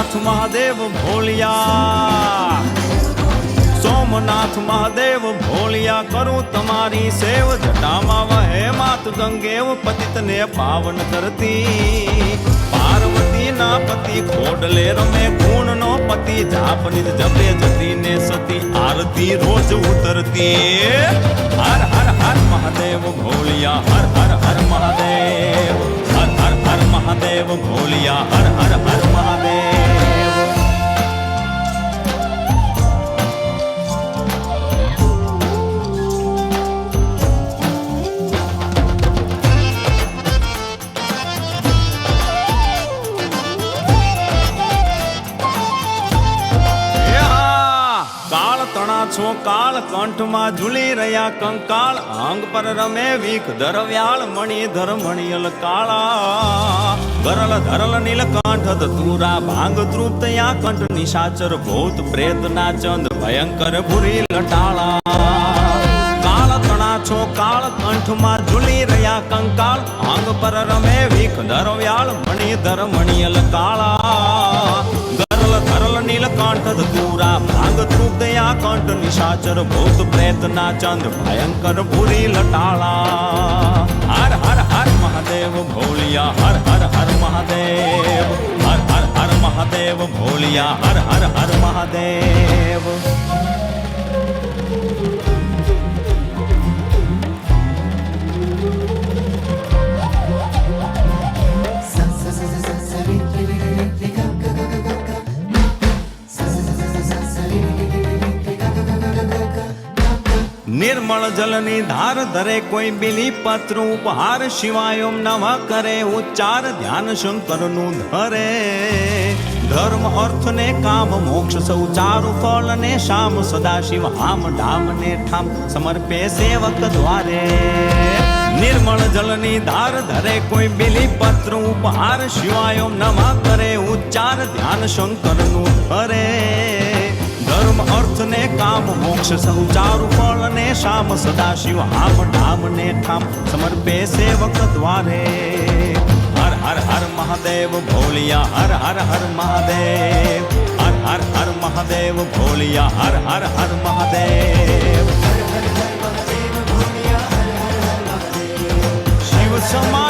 સોમનાથ મહાદેવ ભોલિયા, સોમનાથ મહાદેવ ભોલિયા કરું તમારી સેવ, જટામાં વહે માત ગંગેવ પતિતને પાવન કરતી, પાર્વતી ના પતિ ખોડલે રમે ગુણ નો પતિ, જાપનિત જપે જતી ને સતી આરતી રોજ ઉતરતી, હર હર હર મહાદેવ ભોલિયા, હર હર હર મહાદેવ, હર હર હર મહાદેવ ભોલિયા, હર હર હર મહાદેવ. છો કાળ કંઠમાં ઝૂલી રહ્યા કંકાળ, અંગ પર રમે વીખ ધરવ્યાળ, મણિધર મણિયલ કાળા, ગરલ ધરલ નીલકંઠ ધતુરા, ભાંગ તૃપ્તયા કંઠ નિશાચર, ભૂત પ્રેત ના ચંદ ભયંકર ભૂરી લટાળા, કાળ તણા છો કાળ કંઠમાં ઝૂલી રહ્યા કંકાળ, અંગ પર રમે વીખ ધરવ્યાળ, મણિધર મણિયલ કાળા, ધરલ નીલકંઠ ધતુરા, ભાંગ તૃપ્તયા કંઠ નિશાચર, ભૂત પ્રેત ના ચંદ ભયંકર ભૂરી લટાળા, હર હર હર મહાદેવ ભોલિયા, હર હર હર મહાદેવ, હર હર હર મહાદેવ ભોલિયા, હર હર હર મહાદેવ. નિર્મળ જલની ધાર ધરે કોઈ બિલી પત્ર ઉપહાર, શિવાય ઓમ નમઃ કરે ઉચ્ચાર, ધ્યાન શંકરનું ધરે, ધર્મ અર્થ ને કામ મોક્ષ સૌ ચારુ ફળ ને શામ, સદા શિવ હામ ધામ ને ઠામ સમર્પે સેવક દ્વારે, નિર્મળ જલની ધાર ધરે કોઈ બિલી પત્ર ઉપહાર, શિવાય ઓમ નમઃ કરે ઉચ્ચાર, ધ્યાન શંકરનું ધરે, ધર્મ અર્થ ને કામ મોક્ષ સૌ ચારુ ફળ ને શામ, સદા શિવ હામ ધામ ને ઠામ સમર્પે સેવક દ્વારે, હર હર હર મહાદેવ ભોલિયા, હર હર હર મહાદેવ, હર હર હર મહાદેવ ભોલિયા, હર હર હર મહાદેવ, શિવ સમા